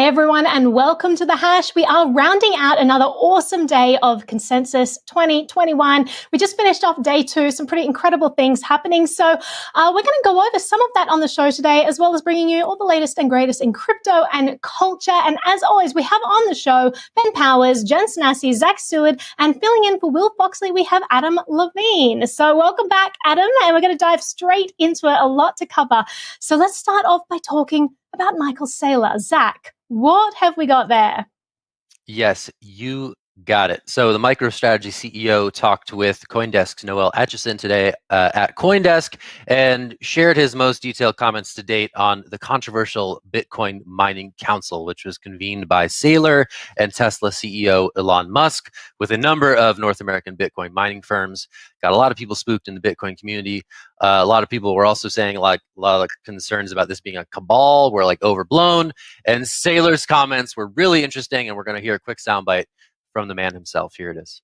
Hi, everyone, and welcome to The Hash. We are rounding out another awesome day of Consensus 2021. We just finished off day 2, some pretty incredible things happening. So we're going to go over some of that on the show today, as well as bringing you all the latest and greatest in crypto and culture. And as always, we have on the show Ben Powers, Jen Sanasie, Zack, Seward, and filling in for Will Foxley, we have Adam Levine. So welcome back, Adam, and we're going to dive straight into it, a lot to cover. So let's start off by talking about Michael Saylor. Zack, what have we got there? Yes, you got it. So the MicroStrategy CEO talked with CoinDesk's Noel Atchison today at CoinDesk and shared his most detailed comments to date on the controversial Bitcoin Mining Council, which was convened by Saylor and Tesla CEO Elon Musk with a number of North American Bitcoin mining firms. Got a lot of people spooked in the Bitcoin community. A lot of people were also saying like a lot of concerns about this being a cabal, were like overblown. And Saylor's comments were really interesting, and we're going to hear a quick soundbite from the man himself. Here it is.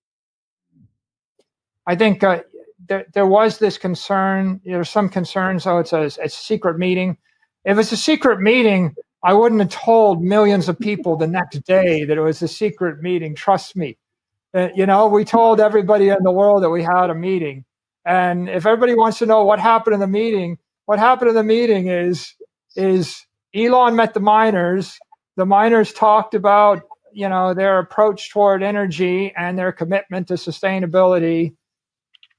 I think there was this concern. There's some concerns. Oh, it's a secret meeting. If it's a secret meeting, I wouldn't have told millions of people the next day that it was a secret meeting. Trust me. We told everybody in the world that we had a meeting. And if everybody wants to know what happened in the meeting, what happened in the meeting is Elon met the miners. The miners talked about their approach toward energy and their commitment to sustainability.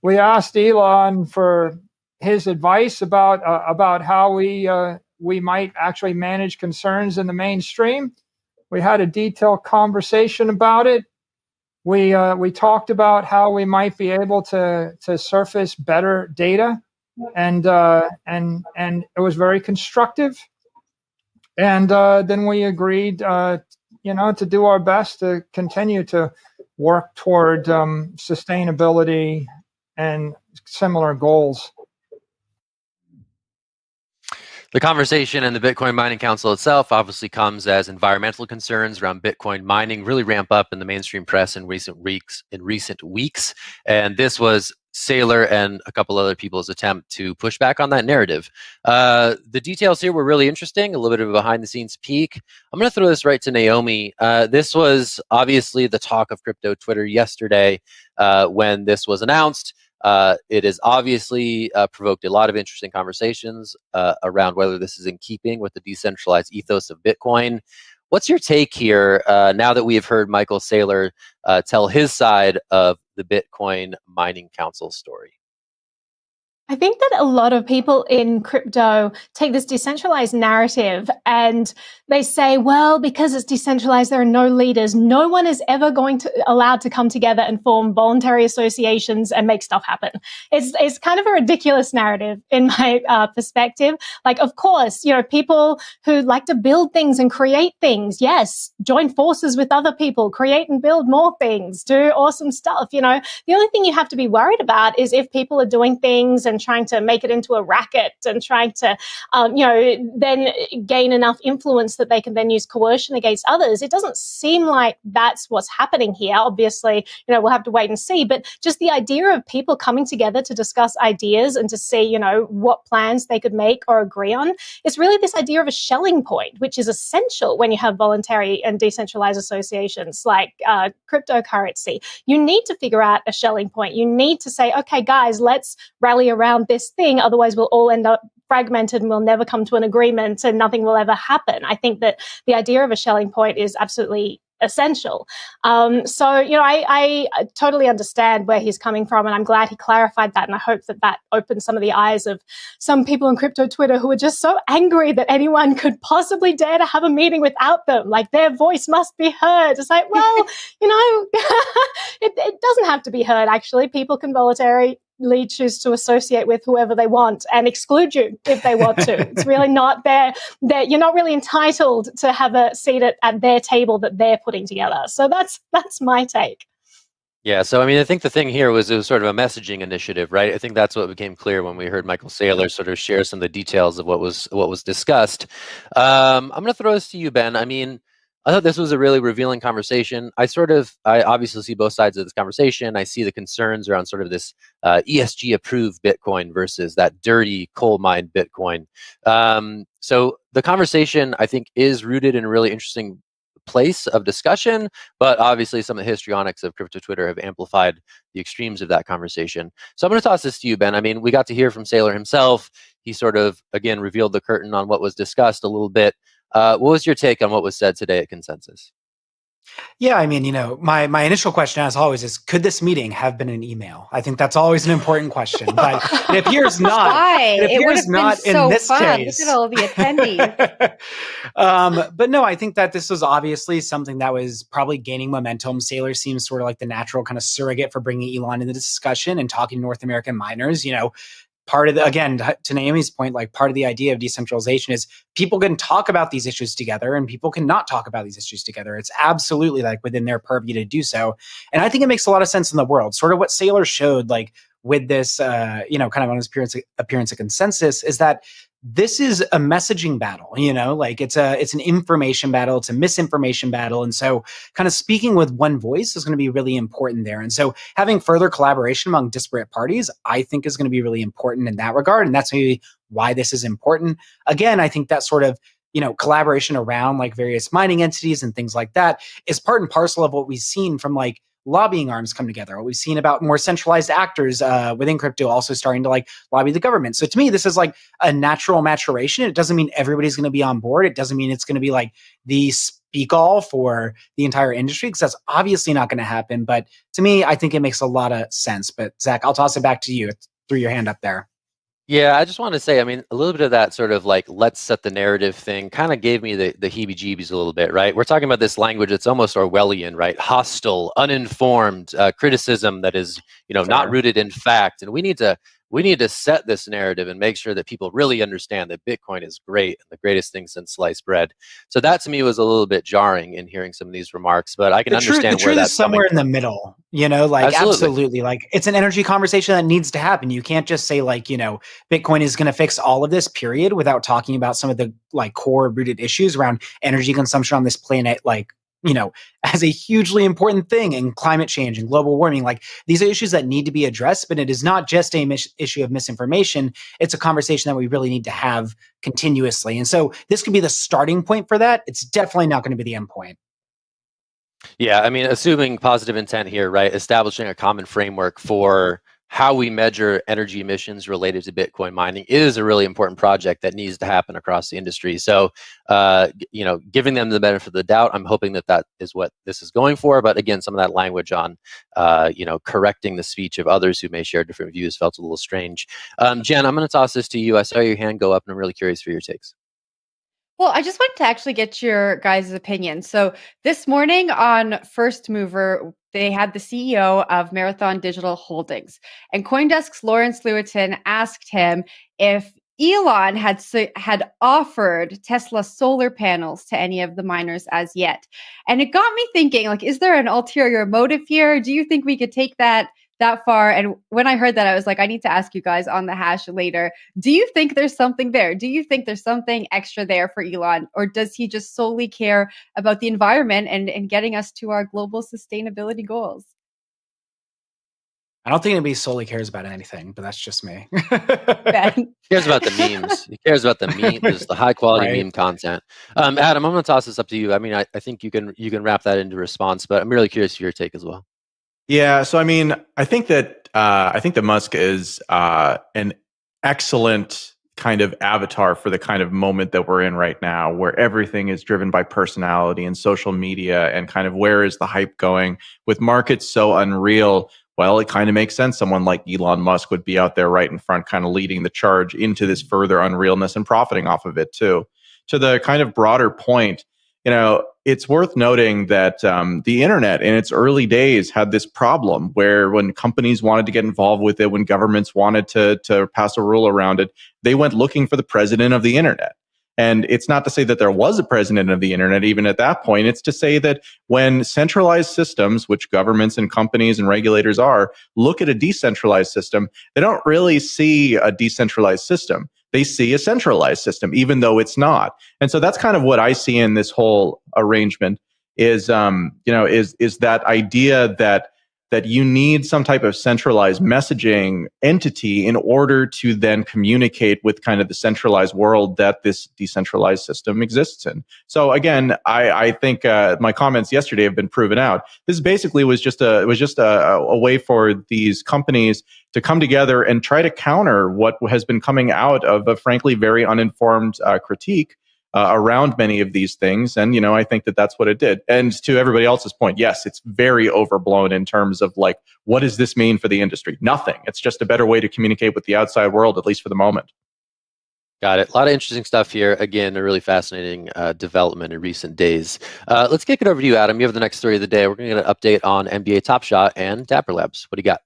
We asked Elon for his advice about how we might actually manage concerns in the mainstream. We had a detailed conversation about it. We talked about how we might be able to surface better data, and it was very constructive. And then we agreed to do our best to continue to work toward sustainability and similar goals. The conversation and the Bitcoin Mining Council itself obviously comes as environmental concerns around Bitcoin mining really ramp up in the mainstream press in recent weeks. And this was Saylor and a couple other people's attempt to push back on that narrative. The details here were really interesting, a little bit of a behind-the-scenes peek. I'm going to throw this right to Naomi. This was obviously the talk of crypto Twitter yesterday when this was announced. It has obviously provoked a lot of interesting conversations around whether this is in keeping with the decentralized ethos of Bitcoin. What's your take here now that we have heard Michael Saylor tell his side of the Bitcoin Mining Council story? I think that a lot of people in crypto take this decentralized narrative and they say, well, because it's decentralized, there are no leaders. No one is ever allowed to come together and form voluntary associations and make stuff happen. It's kind of a ridiculous narrative in my perspective. Like, of course, people who like to build things and create things, yes, join forces with other people, create and build more things, do awesome stuff. The only thing you have to be worried about is if people are doing things and trying to make it into a racket and trying to, then gain enough influence that they can then use coercion against others. It doesn't seem like that's what's happening here. Obviously, we'll have to wait and see. But just the idea of people coming together to discuss ideas and to see, what plans they could make or agree on, it's really this idea of a Schelling point, which is essential when you have voluntary and decentralized associations like cryptocurrency. You need to figure out a Schelling point. You need to say, okay, guys, let's rally around this thing. Otherwise, we'll all end up fragmented and we'll never come to an agreement and nothing will ever happen. I think that the idea of a Schelling point is absolutely essential. I totally understand where he's coming from, and I'm glad he clarified that. And I hope that opened some of the eyes of some people in crypto Twitter who are just so angry that anyone could possibly dare to have a meeting without them. Like, their voice must be heard. It's like, well, it doesn't have to be heard. Actually, people can voluntarily choose to associate with whoever they want and exclude you if they want to. It's really not you're not really entitled to have a seat at their table that they're putting together. So that's my take. Yeah, so I think the thing here was it was sort of a messaging initiative, right? I think that's what became clear when we heard Michael Saylor sort of share some of the details of what was discussed. I'm going to throw this to you, Ben. I thought this was a really revealing conversation. I obviously see both sides of this conversation. I see the concerns around sort of this ESG approved Bitcoin versus that dirty coal mine Bitcoin. So the conversation, I think, is rooted in a really interesting place of discussion, but obviously some of the histrionics of crypto Twitter have amplified the extremes of that conversation. So I'm going to toss this to you, Ben. I mean, we got to hear from Saylor himself. He sort of, again, revealed the curtain on what was discussed a little bit. What was your take on what was said today at Consensus? Yeah, I mean, my initial question, as always, is could this meeting have been an email? I think that's always an important question, but it appears not. Why? It appears not in this case. Look at all the attendees. But no, I think that this was obviously something that was probably gaining momentum. Saylor seems sort of like the natural kind of surrogate for bringing Elon into the discussion and talking to North American miners. Part of the, again, to Naomi's point, like part of the idea of decentralization is people can talk about these issues together and people can not talk about these issues together. It's absolutely like within their purview to do so. And I think it makes a lot of sense in the world. Sort of what Saylor showed, like with this, kind of on his appearance of Consensus, is that this is a messaging battle, like it's an information battle, it's a misinformation battle. And so kind of speaking with one voice is going to be really important there. And so having further collaboration among disparate parties, I think is going to be really important in that regard. And that's maybe why this is important. Again, I think that sort of, collaboration around like various mining entities and things like that is part and parcel of what we've seen from like lobbying arms come together. What we've seen about more centralized actors within crypto also starting to like lobby the government. So to me, this is like a natural maturation. It doesn't mean everybody's going to be on board. It doesn't mean it's going to be like the speak all for the entire industry, because that's obviously not going to happen. But to me, I think it makes a lot of sense. But Zach, I'll toss it back to you. Threw your hand up there. Yeah, I just want to say, I mean, a little bit of that sort of like, let's set the narrative thing kind of gave me the heebie-jeebies a little bit, right? We're talking about this language that's almost Orwellian, right? Hostile, uninformed criticism that is, not rooted in fact. And we need to set this narrative and make sure that people really understand that Bitcoin is great and the greatest thing since sliced bread. So that to me was a little bit jarring in hearing some of these remarks, but I can understand where that's somewhere in the middle, absolutely. Like it's an energy conversation that needs to happen. You can't just say like, Bitcoin is going to fix all of this period without talking about some of the like core rooted issues around energy consumption on this planet, like, as a hugely important thing in climate change and global warming. Like these are issues that need to be addressed, but it is not just a issue of misinformation. It's a conversation that we really need to have continuously. And so this could be the starting point for that. It's definitely not going to be the end point. Yeah, I mean, assuming positive intent here, right? Establishing a common framework for how we measure energy emissions related to Bitcoin mining is a really important project that needs to happen across the industry. So, giving them the benefit of the doubt, I'm hoping that is what this is going for. But again, some of that language on, correcting the speech of others who may share different views felt a little strange. Jen, I'm going to toss this to you. I saw your hand go up, and I'm really curious for your takes. Well, I just wanted to actually get your guys' opinion. So this morning on First Mover, they had the CEO of Marathon Digital Holdings, and CoinDesk's Lawrence Lewitton asked him if Elon had offered Tesla solar panels to any of the miners as yet. And it got me thinking, like, is there an ulterior motive here? Do you think we could take that far? And when I heard that, I was like, I need to ask you guys on the hash later. Do you think there's something there? Do you think there's something extra there for Elon? Or does he just solely care about the environment and getting us to our global sustainability goals? I don't think anybody solely cares about anything, but that's just me. He cares about the memes. He cares about the memes, the high quality meme content. Adam, I'm going to toss this up to you. I mean, I think you can wrap that into response, but I'm really curious for your take as well. Yeah, so I mean, I think that Musk is an excellent kind of avatar for the kind of moment that we're in right now, where everything is driven by personality and social media, and kind of where is the hype going with markets so unreal. Well, it kind of makes sense. Someone like Elon Musk would be out there right in front, kind of leading the charge into this further unrealness and profiting off of it too. To the kind of broader point, it's worth noting that the internet in its early days had this problem where when companies wanted to get involved with it, when governments wanted to pass a rule around it, they went looking for the president of the internet. And it's not to say that there was a president of the internet even at that point. It's to say that when centralized systems, which governments and companies and regulators are, look at a decentralized system, they don't really see a decentralized system. They see a centralized system, even though it's not. And so that's kind of what I see in this whole arrangement is that idea that that you need some type of centralized messaging entity in order to then communicate with kind of the centralized world that this decentralized system exists in. So again, I think my comments yesterday have been proven out. This basically was just a way for these companies to come together and try to counter what has been coming out of a frankly very uninformed critique around many of these things. And, I think that that's what it did. And to everybody else's point, yes, it's very overblown in terms of like, what does this mean for the industry? Nothing. It's just a better way to communicate with the outside world, at least for the moment. Got it. A lot of interesting stuff here. Again, a really fascinating development in recent days. Let's kick it over to you, Adam. You have the next story of the day. We're going to get an update on NBA Top Shot and Dapper Labs. What do you got?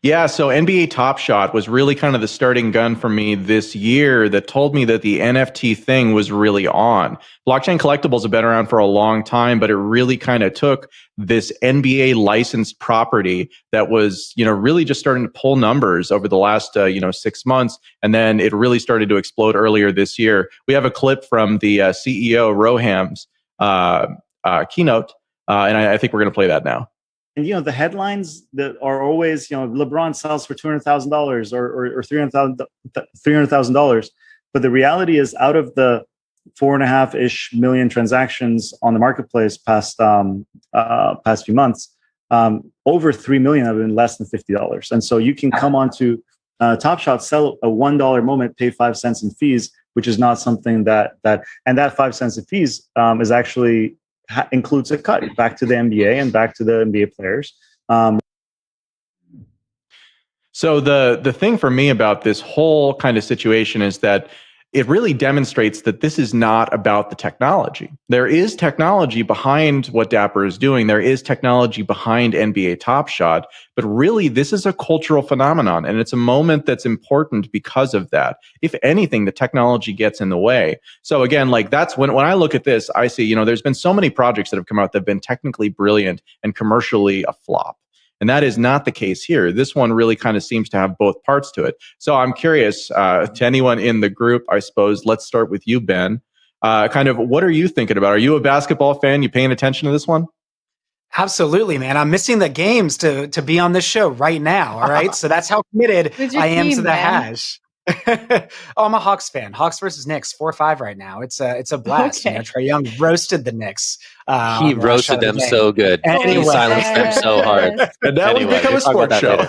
Yeah, so NBA Top Shot was really kind of the starting gun for me this year that told me that the NFT thing was really on. Blockchain collectibles have been around for a long time, but it really kind of took this NBA licensed property that was, really just starting to pull numbers over the last, 6 months. And then it really started to explode earlier this year. We have a clip from the CEO Roham's keynote, and I think we're going to play that now. And the headlines that are always, LeBron sells for $200,000 or $300,000. But the reality is, out of the 4.5-ish million transactions on the marketplace past few months, over 3 million have been less than $50. And so you can come onto Top Shot, sell a $1 moment, pay 5 cents in fees, which is not something that 5 cents in fees is actually includes a cut back to the NBA and back to the NBA players. So the thing for me about this whole kind of situation is that it really demonstrates that this is not about the technology. There is technology behind what Dapper is doing. There is technology behind NBA Top Shot, but really this is a cultural phenomenon, and it's a moment that's important because of that. If anything, the technology gets in the way. So again, like that's when I look at this, I see, there's been so many projects that have come out that have been technically brilliant and commercially a flop. And that is not the case here. This one really kind of seems to have both parts to it. So I'm curious to anyone in the group, I suppose, let's start with you, Ben. Kind of what are you thinking about? Are you a basketball fan? You paying attention to this one? Absolutely, man. I'm missing the games to be on this show right now. All right. So that's how committed I am to the hash. Oh, I'm a Hawks fan. Hawks versus Knicks, 4-5 right now. It's a blast. Okay. Trae Young roasted the Knicks. He roasted them so good. Anyway. He silenced them so hard. And that would become a sports show.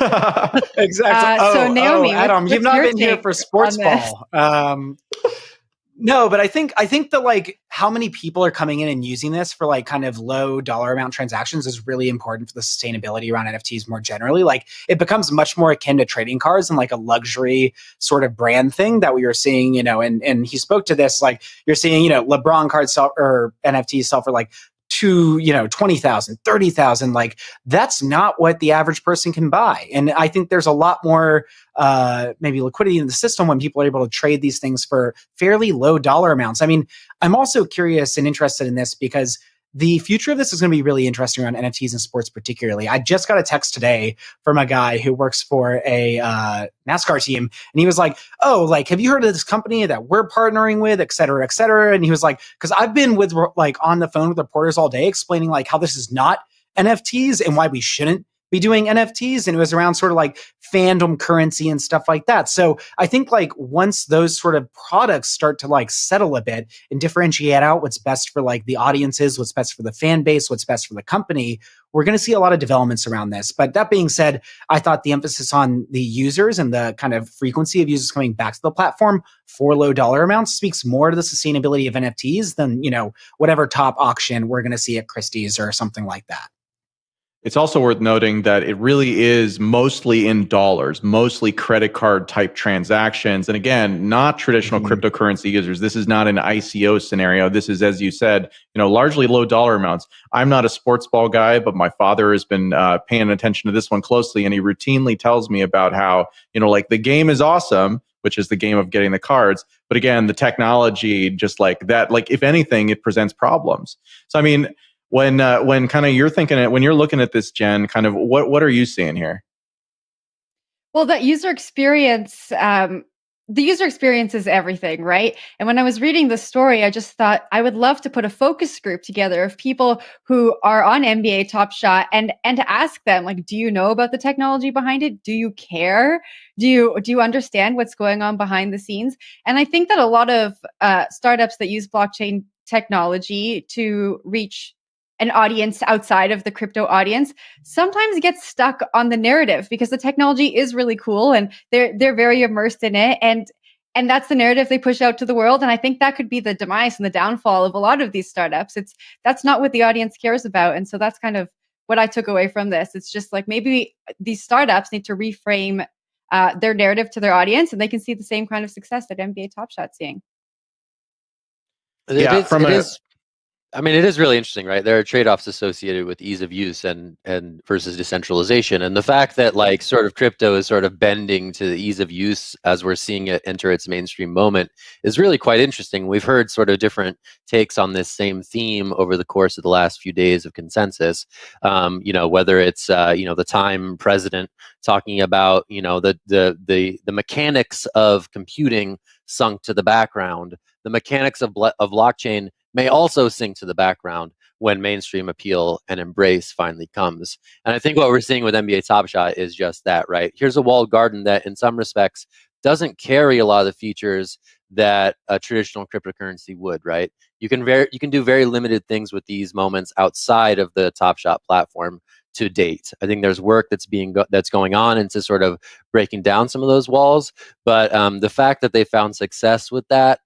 Exactly. So Naomi, Adam, you've not been here for sports ball. No, but I think that like how many people are coming in and using this for like kind of low dollar amount transactions is really important for the sustainability around NFTs more generally. Like it becomes much more akin to trading cards and like a luxury sort of brand thing that we were seeing, and he spoke to this, like you're seeing, LeBron cards sell or NFTs sell for like to, 20,000, 30,000, like that's not what the average person can buy. And I think there's a lot more maybe liquidity in the system when people are able to trade these things for fairly low dollar amounts. I mean, I'm also curious and interested in this because the future of this is going to be really interesting around NFTs and sports particularly. I just got a text today from a guy who works for a NASCAR team, and he was like, oh, like, have you heard of this company that we're partnering with, et cetera, et cetera? And he was like, because I've been with like on the phone with reporters all day explaining like how this is not NFTs and why we shouldn't be doing NFTs. And it was around sort of like fandom currency and stuff like that. So I think like once those sort of products start to like settle a bit and differentiate out what's best for like the audiences, what's best for the fan base, what's best for the company, we're going to see a lot of developments around this. But that being said, I thought the emphasis on the users and the kind of frequency of users coming back to the platform for low dollar amounts speaks more to the sustainability of NFTs than, whatever top auction we're going to see at Christie's or something like that. It's also worth noting that it really is mostly in dollars, mostly credit card type transactions. And again, not traditional cryptocurrency users. This is not an ICO scenario. This is, as you said, largely low dollar amounts. I'm not a sports ball guy, but my father has been paying attention to this one closely. And he routinely tells me about how, like the game is awesome, which is the game of getting the cards. But again, the technology, just like that, like if anything, it presents problems. So, I mean, when kind of you're thinking it, when you're looking at this, Jen, kind of what are you seeing here? Well, that user experience, the user experience is everything, right? And when I was reading the story, I just thought I would love to put a focus group together of people who are on NBA Top Shot and to ask them, like, do you know about the technology behind it? Do you care? Do you understand what's going on behind the scenes? And I think that a lot of startups that use blockchain technology to reach an audience outside of the crypto audience sometimes get stuck on the narrative because the technology is really cool and they're very immersed in it, and that's the narrative they push out to the world. And I think that could be the demise and the downfall of a lot of these startups. That's not what the audience cares about. And so that's kind of what I took away from this. It's just like maybe these startups need to reframe their narrative to their audience, and they can see the same kind of success that NBA Top Shot's seeing. It is really interesting, right? There are trade-offs associated with ease of use and versus decentralization. And the fact that like sort of crypto is sort of bending to the ease of use as we're seeing it enter its mainstream moment is really quite interesting. We've heard sort of different takes on this same theme over the course of the last few days of consensus. Whether it's the Time president talking about the mechanics of computing sunk to the background, the mechanics of blockchain may also sink to the background when mainstream appeal and embrace finally comes. And I think what we're seeing with NBA Top Shot is just that, right? Here's a walled garden that in some respects doesn't carry a lot of the features that a traditional cryptocurrency would, right? You can do very limited things with these moments outside of the Top Shot platform to date. I think there's work that's going on into sort of breaking down some of those walls, but the fact that they found success with that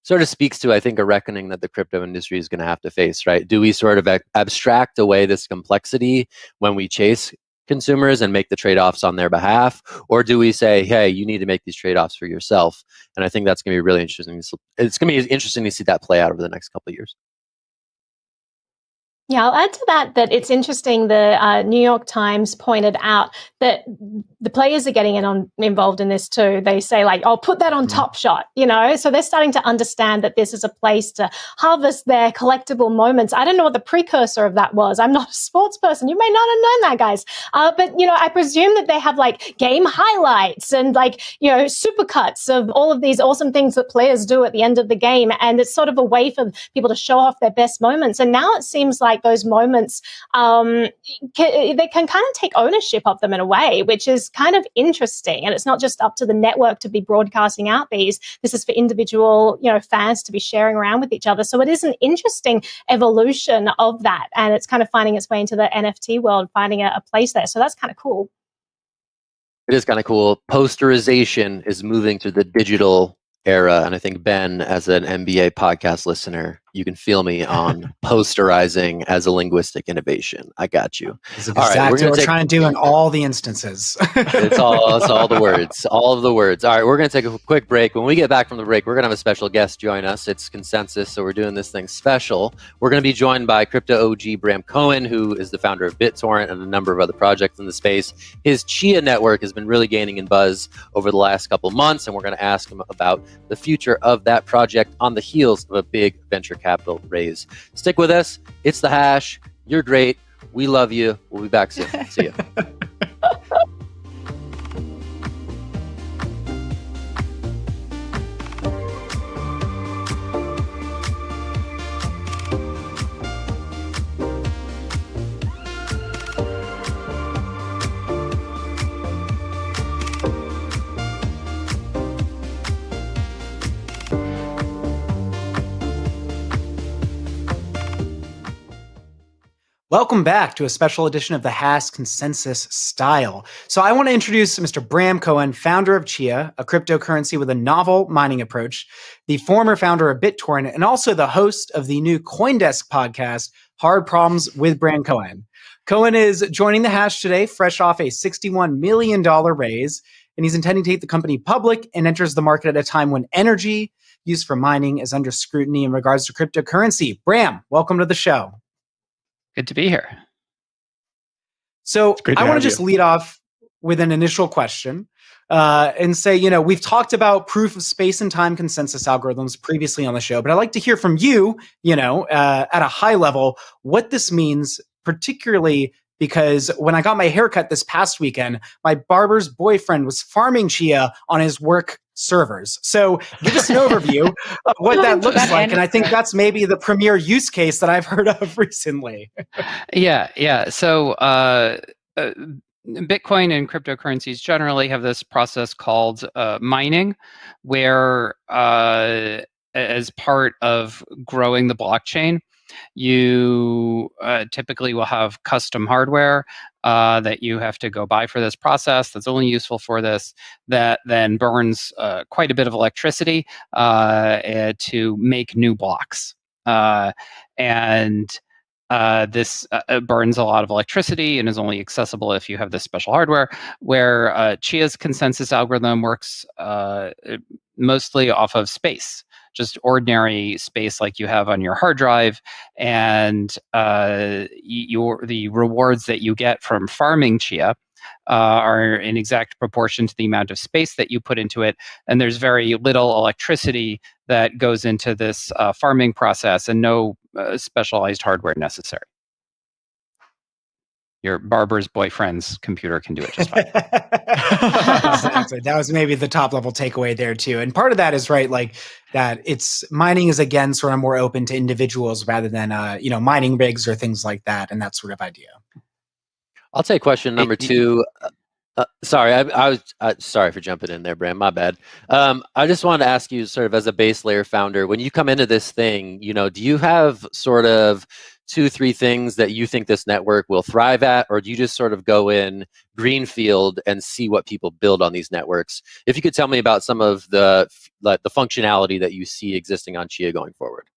sort of speaks to, I think, a reckoning that the crypto industry is going to have to face, right? Do we sort of abstract away this complexity when we chase consumers and make the trade-offs on their behalf? Or do we say, hey, you need to make these trade-offs for yourself? And I think that's going to be really interesting. It's going to be interesting to see that play out over the next couple of years. Yeah, I'll add to that it's interesting. The New York Times pointed out that the players are getting involved in this too. They say like, "Oh, put that on Top Shot," So they're starting to understand that this is a place to harvest their collectible moments. I don't know what the precursor of that was. I'm not a sports person. You may not have known that, guys. But I presume that they have like game highlights and like supercuts of all of these awesome things that players do at the end of the game, and it's sort of a way for people to show off their best moments. And now it seems like those moments, they can kind of take ownership of them in a way, which is kind of interesting. And it's not just up to the network to be broadcasting out these. This is for individual, fans to be sharing around with each other. So it is an interesting evolution of that. And it's kind of finding its way into the NFT world, finding a place there. So that's kind of cool. It is kind of cool. Posterization is moving to the digital era. And I think, Ben, as an MBA podcast listener, you can feel me on posterizing as a linguistic innovation. I got you. That's exactly what we're trying to do in all the instances. It's all the words, all of the words. All right, we're going to take a quick break. When we get back from the break, we're going to have a special guest join us. It's consensus, so we're doing this thing special. We're going to be joined by crypto OG Bram Cohen, who is the founder of BitTorrent and a number of other projects in the space. His Chia network has been really gaining in buzz over the last couple of months, and we're going to ask him about the future of that project on the heels of a big venture capital raise. Stick with us. It's The Hash. You're great. We love you. We'll be back soon. See you. Welcome back to a special edition of the Hash Consensus Style. So I want to introduce Mr. Bram Cohen, founder of Chia, a cryptocurrency with a novel mining approach, the former founder of BitTorrent, and also the host of the new CoinDesk podcast, Hard Problems with Bram Cohen. Cohen is joining the Hash today, fresh off a $61 million raise, and he's intending to take the company public and enters the market at a time when energy used for mining is under scrutiny in regards to cryptocurrency. Bram, welcome to the show. Good to be here. So I want to just lead off with an initial question and say, we've talked about proof of space and time consensus algorithms previously on the show, but I'd like to hear from you, at a high level, what this means, particularly because when I got my haircut this past weekend, my barber's boyfriend was farming Chia on his work servers. So give us an overview of what that looks like. And I think that's maybe the premier use case that I've heard of recently. Yeah. So Bitcoin and cryptocurrencies generally have this process called mining, where as part of growing the blockchain, you typically will have custom hardware that you have to go buy for this process that's only useful for this, that then burns quite a bit of electricity to make new blocks. And this burns a lot of electricity and is only accessible if you have this special hardware, where Chia's consensus algorithm works mostly off of space, just ordinary space like you have on your hard drive, and the rewards that you get from farming Chia are in exact proportion to the amount of space that you put into it, and there's very little electricity that goes into this farming process, and no specialized hardware necessary. Your barber's boyfriend's computer can do it just fine. Exactly. That was maybe the top level takeaway there too. And part of that is right, like that it's mining is again sort of more open to individuals rather than mining rigs or things like that, and that sort of idea. I'll take question number two. Sorry, I was sorry for jumping in there, Bram. My bad. I just wanted to ask you, sort of as a base layer founder, when you come into this thing, do you have sort of 2-3 things that you think this network will thrive at, or do you just sort of go in greenfield and see what people build on these networks? If you could tell me about some of the functionality that you see existing on Chia going forward.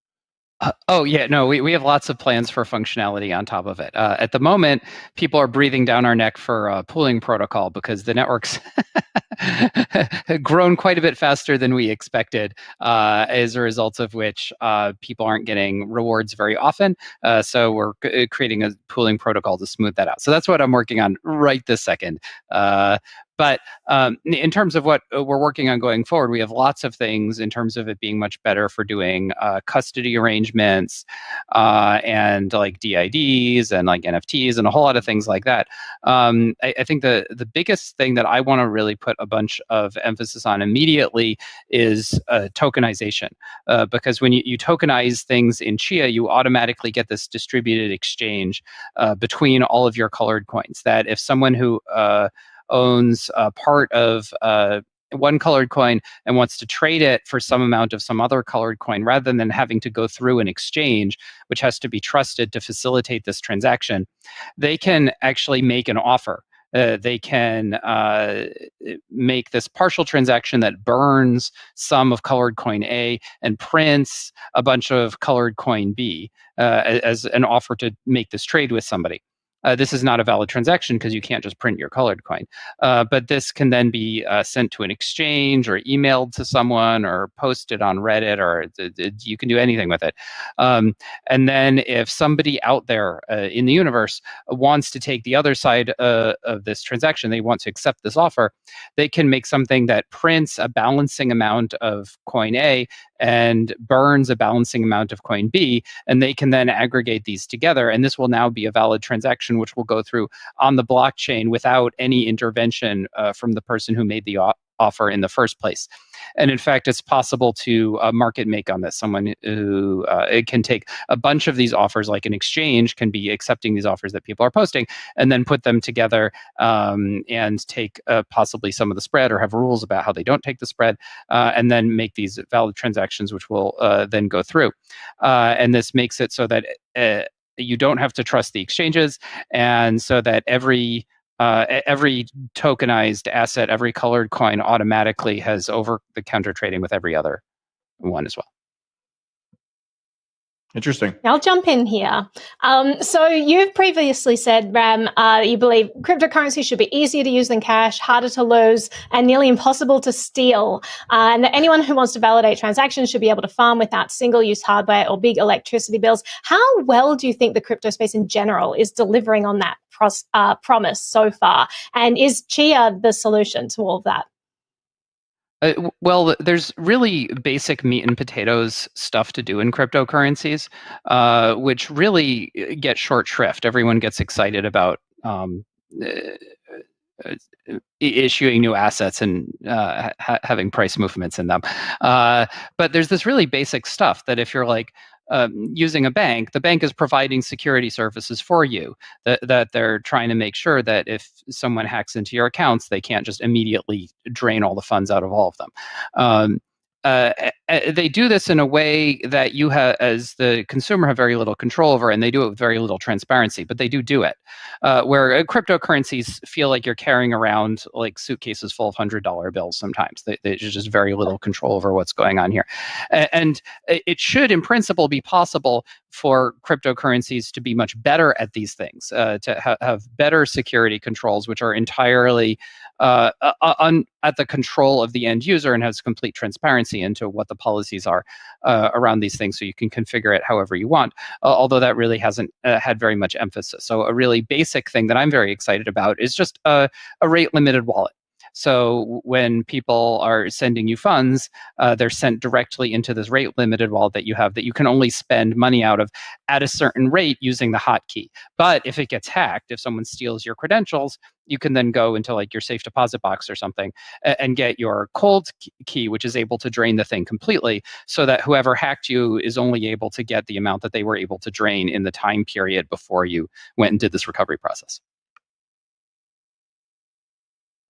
We have lots of plans for functionality on top of it. At the moment, people are breathing down our neck for a pooling protocol because the network's grown quite a bit faster than we expected, as a result of which people aren't getting rewards very often. So we're creating a pooling protocol to smooth that out. So that's what I'm working on right this second. But in terms of what we're working on going forward, we have lots of things in terms of it being much better for doing custody arrangements and like DIDs and like NFTs and a whole lot of things like that. I think the biggest thing that I want to really put a bunch of emphasis on immediately is tokenization. Because when you tokenize things in Chia, you automatically get this distributed exchange between all of your colored coins. That if someone who owns a part of one colored coin and wants to trade it for some amount of some other colored coin, rather than having to go through an exchange, which has to be trusted to facilitate this transaction, they can actually make an offer. They can make this partial transaction that burns some of colored coin A and prints a bunch of colored coin B as an offer to make this trade with somebody. This is not a valid transaction because you can't just print your colored coin. But this can then be sent to an exchange or emailed to someone or posted on Reddit, or you can do anything with it. And then if somebody out there in the universe wants to take the other side of this transaction, they want to accept this offer, they can make something that prints a balancing amount of coin A and burns a balancing amount of coin B, and they can then aggregate these together, and this will now be a valid transaction which will go through on the blockchain without any intervention from the person who made the offer in the first place. And in fact, it's possible to market make on this. Someone who it can take a bunch of these offers, like an exchange can be accepting these offers that people are posting, and then put them together and take possibly some of the spread, or have rules about how they don't take the spread, and then make these valid transactions, which will then go through. And this makes it so that you don't have to trust the exchanges, and so that every tokenized asset, every colored coin automatically has over-the-counter trading with every other one as well. Interesting. I'll jump in here. So you've previously said, Bram, you believe cryptocurrency should be easier to use than cash, harder to lose, and nearly impossible to steal. And that anyone who wants to validate transactions should be able to farm without single-use hardware or big electricity bills. How well do you think the crypto space in general is delivering on that promise so far? And is Chia the solution to all of that? Well, there's really basic meat and potatoes stuff to do in cryptocurrencies, which really get short shrift. Everyone gets excited about issuing new assets and having price movements in them. But there's this really basic stuff that if you're like using a bank, the bank is providing security services for you, that they're trying to make sure that if someone hacks into your accounts, they can't just immediately drain all the funds out of all of them. They do this in a way that you have, as the consumer, have very little control over, and they do it with very little transparency, but they do it. Where cryptocurrencies feel like you're carrying around like suitcases full of $100 bills sometimes. There's just very little control over what's going on here. And it should, in principle, be possible for cryptocurrencies to be much better at these things, to have better security controls, which are entirely at the control of the end user and has complete transparency into what the policies are around these things, so you can configure it however you want, although that really hasn't had very much emphasis. So a really basic thing that I'm very excited about is just a rate limited wallet. So when people are sending you funds, they're sent directly into this rate limited wallet that you have, that you can only spend money out of at a certain rate using the hotkey. But if it gets hacked, if someone steals your credentials, you can then go into like your safe deposit box or something and get your cold key, which is able to drain the thing completely, so that whoever hacked you is only able to get the amount that they were able to drain in the time period before you went and did this recovery process.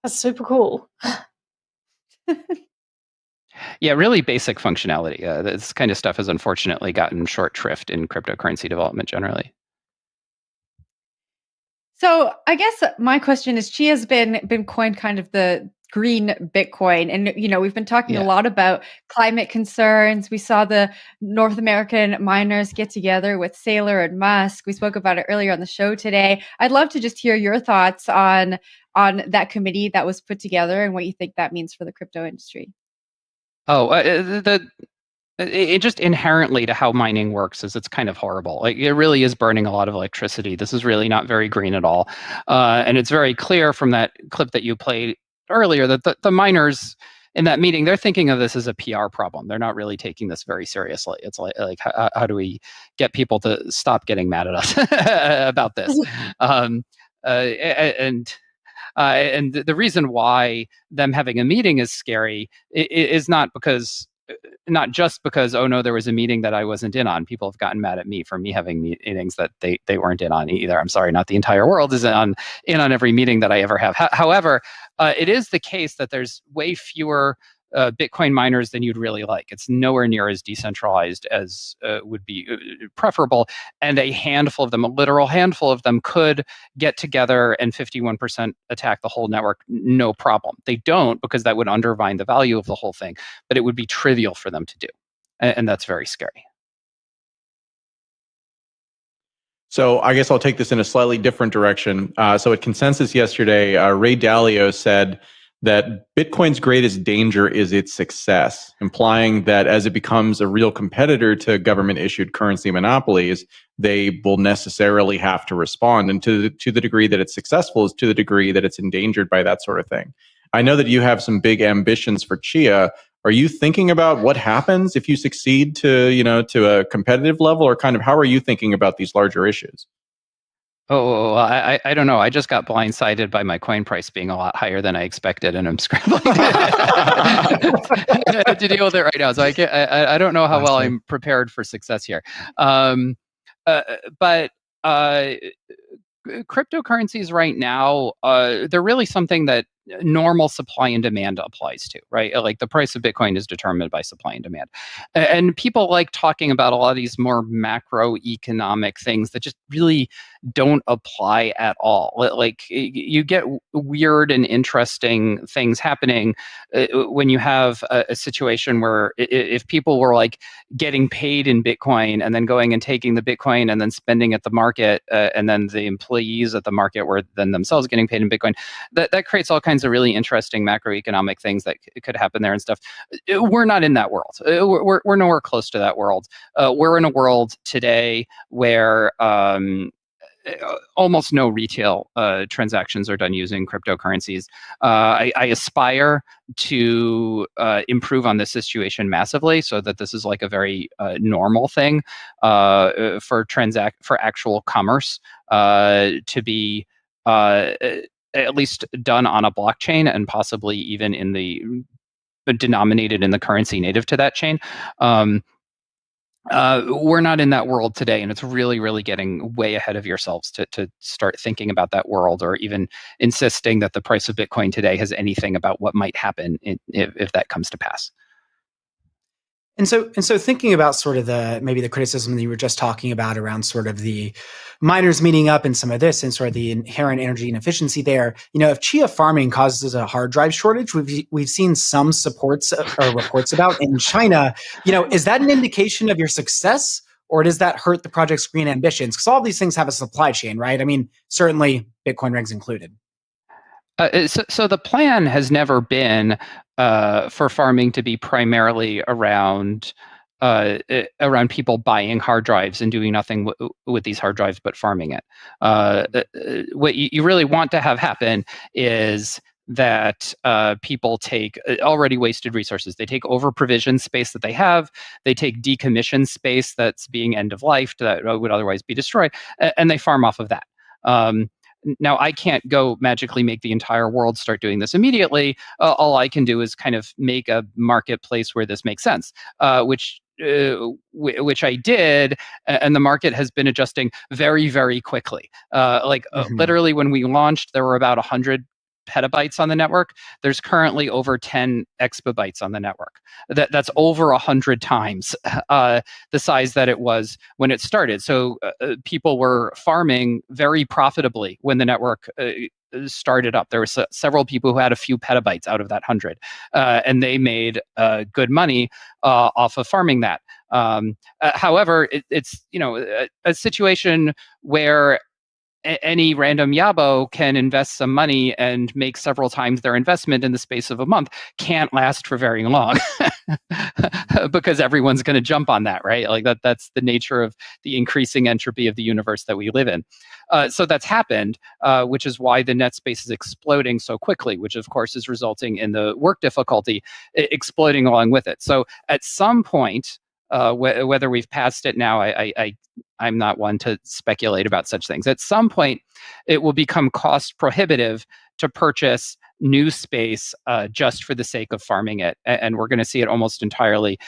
That's super cool. Yeah, really basic functionality. This kind of stuff has unfortunately gotten short shrift in cryptocurrency development generally. So I guess my question is, Chia's been coined kind of the green Bitcoin. And, we've been talking a lot about climate concerns. We saw the North American miners get together with Saylor and Musk. We spoke about it earlier on the show today. I'd love to just hear your thoughts on that committee that was put together and what you think that means for the crypto industry. It just inherently to how mining works is it's kind of horrible. Like, it really is burning a lot of electricity. This is really not very green at all. And it's very clear from that clip that you played earlier that the miners in that meeting, they're thinking of this as a PR problem. They're not really taking this very seriously. It's like how do we get people to stop getting mad at us about this? And the reason why them having a meeting is scary is not just because, oh no, there was a meeting that I wasn't in on. People have gotten mad at me for me having meetings that they weren't in on either. I'm sorry, not the entire world is in on every meeting that I ever have. However, it is the case that there's way fewer Bitcoin miners than you'd really like. It's nowhere near as decentralized as would be preferable. And a handful of them, a literal handful of them, could get together and 51% attack the whole network, no problem. They don't, because that would undermine the value of the whole thing. But it would be trivial for them to do. And that's very scary. So I guess I'll take this in a slightly different direction. So at Consensus yesterday, Ray Dalio said that Bitcoin's greatest danger is its success, implying that as it becomes a real competitor to government-issued currency monopolies, they will necessarily have to respond. And to the degree that it's successful is to the degree that it's endangered by that sort of thing. I know that you have some big ambitions for Chia. Are you thinking about what happens if you succeed to a competitive level, or kind of how are you thinking about these larger issues? I don't know. I just got blindsided by my coin price being a lot higher than I expected, and I'm scrambling to deal with it right now. So I don't know how well I'm prepared for success here. But cryptocurrencies right now, they're really something that normal supply and demand applies to, right? Like, the price of Bitcoin is determined by supply and demand. And people like talking about a lot of these more macroeconomic things that just really don't apply at all. Like, you get weird and interesting things happening when you have a situation where if people were like getting paid in Bitcoin and then going and taking the Bitcoin and then spending at the market, and then the employees at the market were then themselves getting paid in Bitcoin, that creates all kinds of really interesting macroeconomic things that could happen there and stuff. We're not in that world. We're nowhere close to that world. We're in a world today where almost no retail transactions are done using cryptocurrencies. I aspire to improve on this situation massively, so that this is like a very normal thing for actual commerce to be at least done on a blockchain and possibly even in the denominated in the currency native to that chain. We're not in that world today, and it's really, really getting way ahead of yourselves to start thinking about that world, or even insisting that the price of Bitcoin today has anything about what might happen if that comes to pass. And so thinking about sort of maybe the criticism that you were just talking about around sort of the miners meeting up and some of this and sort of the inherent energy inefficiency there, if Chia farming causes a hard drive shortage, we've seen some supports or reports about in China, is that an indication of your success, or does that hurt the project's green ambitions? Because all of these things have a supply chain, right? I mean, certainly Bitcoin rigs included. So the plan has never been for farming to be primarily around people buying hard drives and doing nothing with these hard drives but farming it. What you really want to have happen is that people take already wasted resources. They take over-provisioned space that they have. They take decommissioned space that's being end of life that would otherwise be destroyed, and they farm off of that. Now, I can't go magically make the entire world start doing this immediately. All I can do is kind of make a marketplace where this makes sense, which I did, and the market has been adjusting very, very quickly. Literally, when we launched, there were about 100 petabytes on the network. There's currently over 10 exabytes on the network. That's over 100 times the size that it was when it started. So people were farming very profitably when the network started up. There were several people who had a few petabytes out of that 100, and they made good money off of farming that. However, it's a situation where any random yabo can invest some money and make several times their investment in the space of a month. Can't last for very long because everyone's going to jump on that, right? Like that's the nature of the increasing entropy of the universe that we live in. So that's happened, which is why the net space is exploding so quickly, which of course is resulting in the work difficulty exploding along with it. So at some point, whether we've passed it now, I'm not one to speculate about such things. At some point, it will become cost prohibitive to purchase new space just for the sake of farming it. And we're going to see it almost entirely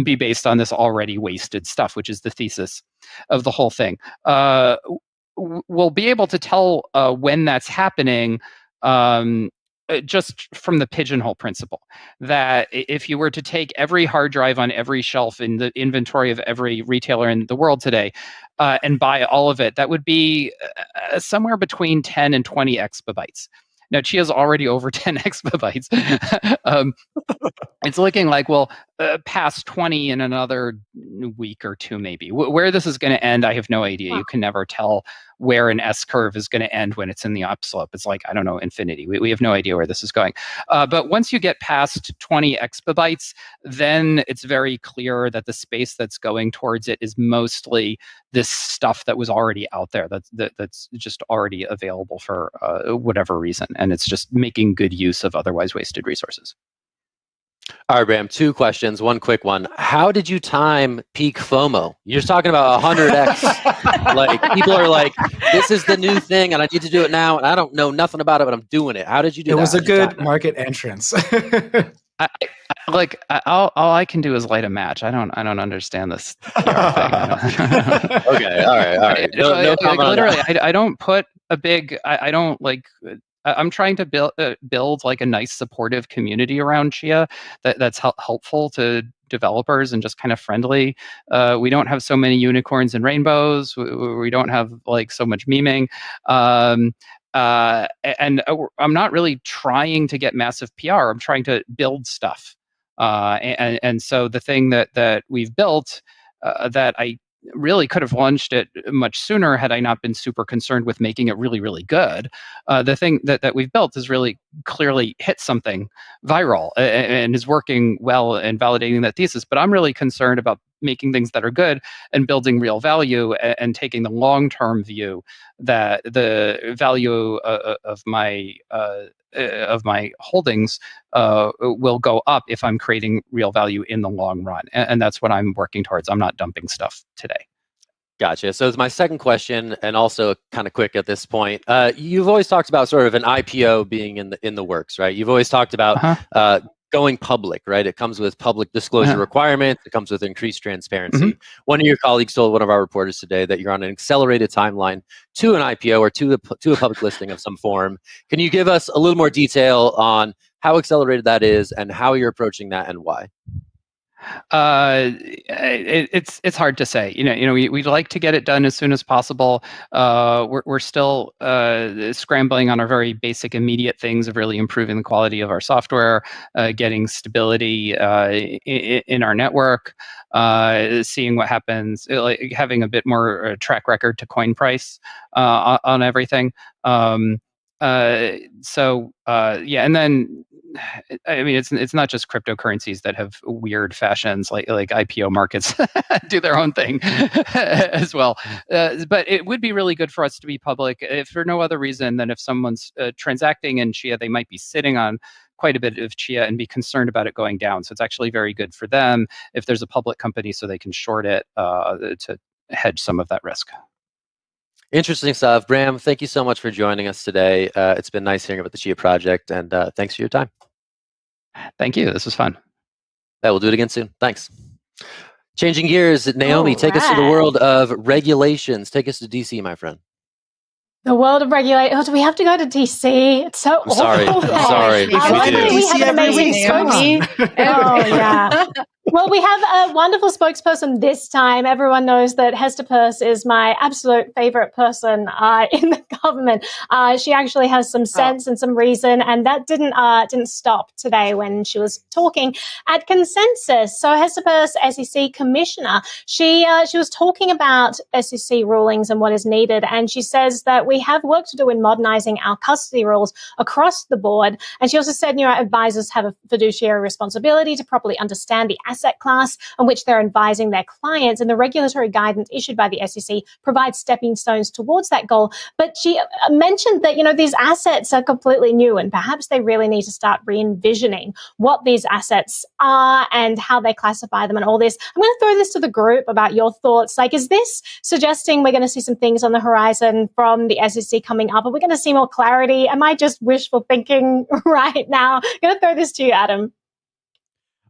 be based on this already wasted stuff, which is the thesis of the whole thing. We'll be able to tell when that's happening just from the pigeonhole principle, that if you were to take every hard drive on every shelf in the inventory of every retailer in the world today and buy all of it, that would be somewhere between 10 and 20 exabytes. Now, Chia's already over 10 exabytes. It's looking like we'll pass 20 in another week or two, maybe. Where this is going to end, I have no idea. Wow. You can never tell where an S-curve is going to end when it's in the upslope. It's like, I don't know, infinity. We have no idea where this is going. But once you get past 20 exabytes, then it's very clear that the space that's going towards it is mostly this stuff that was already out there, that's just already available for whatever reason. And it's just making good use of otherwise wasted resources. All right, Bram, 2 questions. One quick one. How did you time peak FOMO? You're talking about 100x. Like, people are like, this is the new thing and I need to do it now. And I don't know nothing about it, but I'm doing it. How did you do that? It was a good market entrance. All I can do is light a match. I don't understand this PR thing. Okay, all right. No comment literally, I don't put a big. I don't like. I'm trying to build like a nice supportive community around Chia that's helpful to developers and just kind of friendly. We don't have so many unicorns and rainbows. We don't have like so much memeing. And I'm not really trying to get massive PR. I'm trying to build stuff. And so the thing that we've built that I really could have launched it much sooner had I not been super concerned with making it really, really good. The thing that we've built has really clearly hit something viral and is working well and validating that thesis. But I'm really concerned about making things that are good and building real value and taking the long-term view that the value of my holdings will go up if I'm creating real value in the long run. And that's what I'm working towards. I'm not dumping stuff today. Gotcha. So it's my second question, and also kind of quick at this point. You've always talked about sort of an IPO being in the works, right? You've always talked about going public, right? It comes with public disclosure requirements. It comes with increased transparency. One of your colleagues told one of our reporters today that you're on an accelerated timeline to an IPO or to a public listing of some form. Can you give us a little more detail on how accelerated that is and how you're approaching that and why? It's hard to say. We'd like to get it done as soon as possible. We're still scrambling on our very basic, immediate things of really improving the quality of our software, getting stability in our network, seeing what happens, like having a bit more track record to coin price on everything. And then. I mean, it's not just cryptocurrencies that have weird fashions, like IPO markets do their own thing as well. But it would be really good for us to be public, if for no other reason than if someone's transacting in Chia, they might be sitting on quite a bit of Chia and be concerned about it going down. So it's actually very good for them if there's a public company, so they can short it to hedge some of that risk. Interesting stuff. Bram, thank you so much for joining us today. It's been nice hearing about the Chia project, and thanks for your time. Thank you. This was fun. Yeah, we'll do it again soon. Thanks. Changing gears, Naomi, take us to the world of regulations. Take us to DC, my friend. The world of regulation. Oh, do we have to go to DC? It's so awful. Sorry. We have an amazing spokesman. Oh, yeah. Well, we have a wonderful spokesperson this time. Everyone knows that Hester Peirce is my absolute favorite person in the government. She actually has some sense and some reason, and that didn't stop today when she was talking at Consensus. So Hester Peirce, SEC Commissioner, she was talking about SEC rulings and what is needed, and she says that we have work to do in modernizing our custody rules across the board. And she also said, advisors have a fiduciary responsibility to properly understand the asset class on which they're advising their clients, and the regulatory guidance issued by the SEC provides stepping stones towards that goal. But she mentioned that, these assets are completely new, and perhaps they really need to start re-envisioning what these assets are and how they classify them and all this. I'm going to throw this to the group about your thoughts. Like, is this suggesting we're going to see some things on the horizon from the SEC coming up? Are we going to see more clarity? Am I just wishful thinking right now? I'm going to throw this to you, Adam.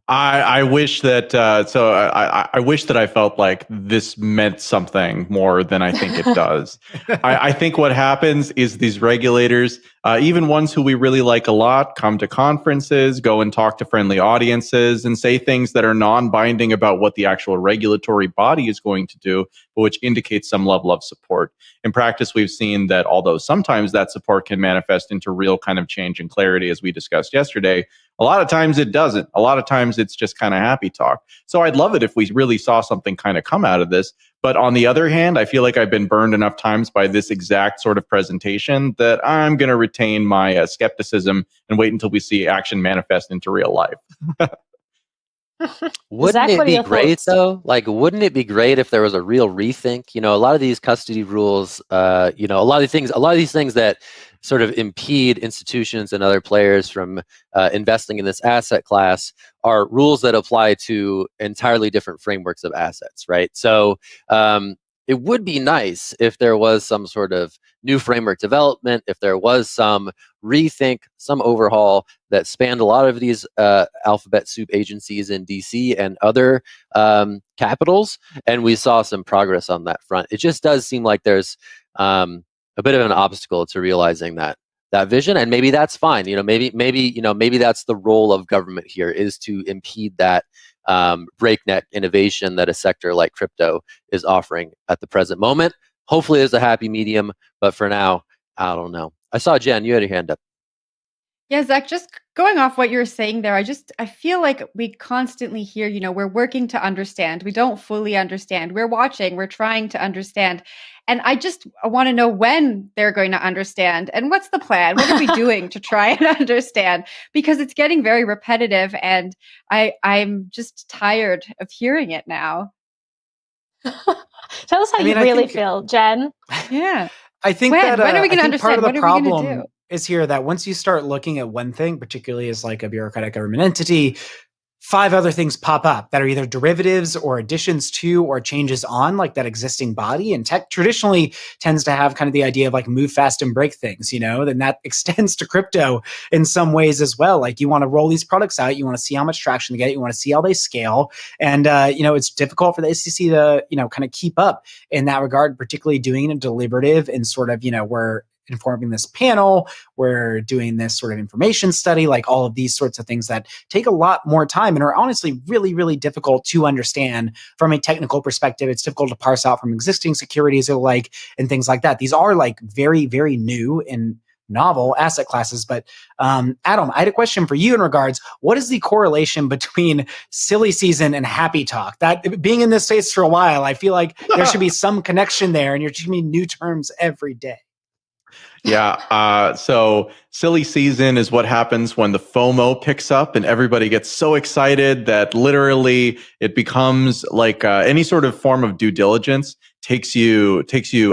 I wish that I wish that I felt like this meant something more than I think it does. I think what happens is these regulators, even ones who we really like a lot, come to conferences, go and talk to friendly audiences, and say things that are non-binding about what the actual regulatory body is going to do, but which indicates some level of support. In practice, we've seen that although sometimes that support can manifest into real kind of change and clarity, as we discussed yesterday, a lot of times it doesn't. A lot of times it's just kind of happy talk. So I'd love it if we really saw something kind of come out of this. But on the other hand, I feel like I've been burned enough times by this exact sort of presentation that I'm going to retain my skepticism and wait until we see action manifest into real life. Wouldn't it be great though? Like, wouldn't it be great if there was a real rethink? A lot of these custody rules, a lot of these things that sort of impede institutions and other players from investing in this asset class are rules that apply to entirely different frameworks of assets, right? So it would be nice if there was some sort of new framework development, if there was some rethink, some overhaul that spanned a lot of these alphabet soup agencies in DC and other capitals, and we saw some progress on that front. It just does seem like there's a bit of an obstacle to realizing that vision, and maybe that's fine. Maybe that's the role of government here, is to impede that breakneck innovation that a sector like crypto is offering at the present moment. Hopefully there's a happy medium, but for now, I don't know. I saw Jen, you had your hand up. Yeah, Zach, just going off what you were saying there, I feel like we constantly hear, we're working to understand. We don't fully understand. We're watching, we're trying to understand. And I want to know when they're going to understand and what's the plan? What are we doing to try and understand? Because it's getting very repetitive, and I'm just tired of hearing it now. Tell us how you really feel, Jen. Yeah. I think when that are we going to understand? Part of the what are we going to problem do? is here that once you start looking at one thing, particularly as like a bureaucratic government entity, 5 other things pop up that are either derivatives or additions to or changes on like that existing body. And tech traditionally tends to have kind of the idea of like move fast and break things, then that extends to crypto in some ways as well. Like you want to roll these products out, you want to see how much traction they get, you want to see how they scale. And, it's difficult for the SEC to, kind of keep up in that regard, particularly doing a deliberative and sort of, we're informing this panel, we're doing this sort of information study, like all of these sorts of things that take a lot more time and are honestly really, really difficult to understand from a technical perspective. It's difficult to parse out from existing securities and things like that. These are like very, very new and novel asset classes. But Adam, I had a question for you in regards, what is the correlation between silly season and happy talk? That being in this space for a while, I feel like there should be some connection there, and you're teaching me new terms every day. Yeah. So silly season is what happens when the FOMO picks up and everybody gets so excited that literally it becomes like any sort of form of due diligence takes you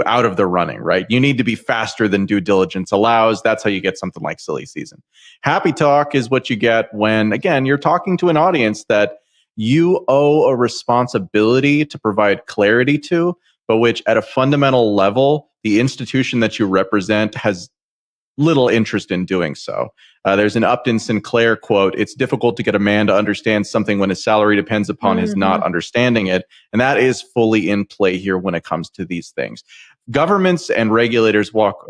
out of the running, right? You need to be faster than due diligence allows. That's how you get something like silly season. Happy talk is what you get when, again, you're talking to an audience that you owe a responsibility to provide clarity to, but which at a fundamental level, the institution that you represent has little interest in doing so. There's an Upton Sinclair quote, "It's difficult to get a man to understand something when his salary depends upon his not understanding it." And that is fully in play here when it comes to these things. Governments and regulators walk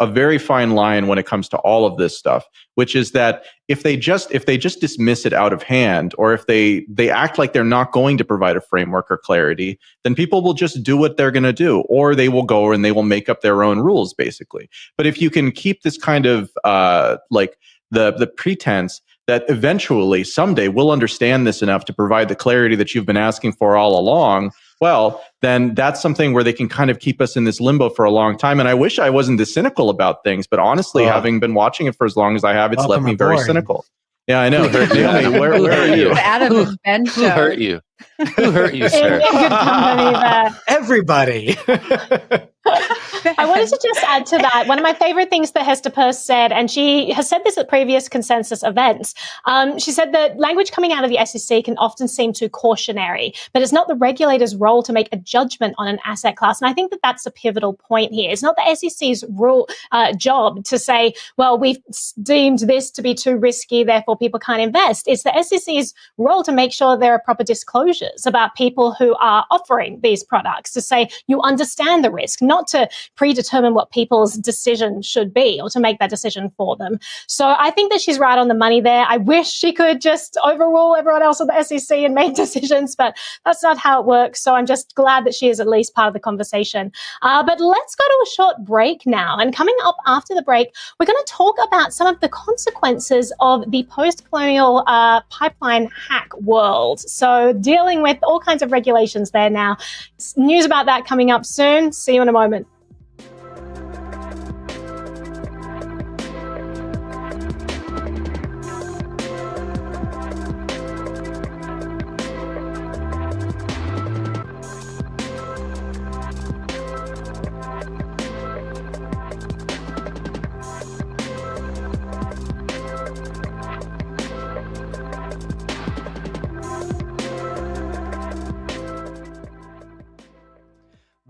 a very fine line when it comes to all of this stuff, which is that if they just dismiss it out of hand, or if they act like they're not going to provide a framework or clarity, then people will just do what they're going to do, or they will go and they will make up their own rules, basically. But if you can keep this kind of like the pretense that eventually someday we'll understand this enough to provide the clarity that you've been asking for all along, well, then that's something where they can kind of keep us in this limbo for a long time. And I wish I wasn't this cynical about things, but honestly, having been watching it for as long as I have, it's left me very cynical. Yeah, I know. Naomi, where are you? Adam and Who hurt you? Who hurt you, sir? Good company there. Everybody. I wanted to just add to that. One of my favorite things that Hester Peirce said, and she has said this at previous consensus events, she said that language coming out of the SEC can often seem too cautionary, but it's not the regulator's role to make a judgment on an asset class. And I think that that's a pivotal point here. It's not the SEC's job to say, well, we've deemed this to be too risky, therefore people can't invest. It's the SEC's role to make sure there are proper disclosures about people who are offering these products, to say you understand the risk, not to predetermine what people's decision should be or to make that decision for them. So I think that she's right on the money there. I wish she could just overrule everyone else at the SEC and make decisions, but that's not how it works. So I'm just glad that she is at least part of the conversation. But let's go to a short break now. And coming up after the break, we're going to talk about some of the consequences of the post-colonial pipeline hack world. So dealing with all kinds of regulations there now. News about that coming up soon. See you in a moment.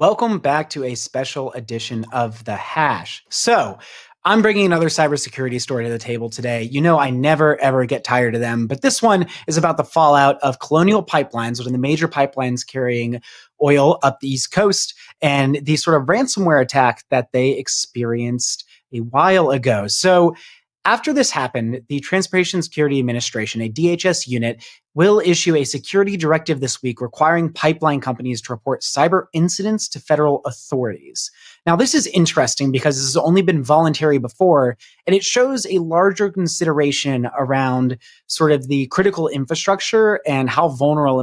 Welcome back to a special edition of The Hash. So, I'm bringing another cybersecurity story to the table today. You know, I never, ever get tired of them, but this one is about the fallout of Colonial Pipelines, one of the major pipelines carrying oil up the East Coast, and the sort of ransomware attack that they experienced a while ago. So, after this happened, the Transportation Security Administration, a DHS unit, will issue a security directive this week requiring pipeline companies to report cyber incidents to federal authorities. Now, this is interesting because this has only been voluntary before, and it shows a larger consideration around sort of the critical infrastructure and how vulnerable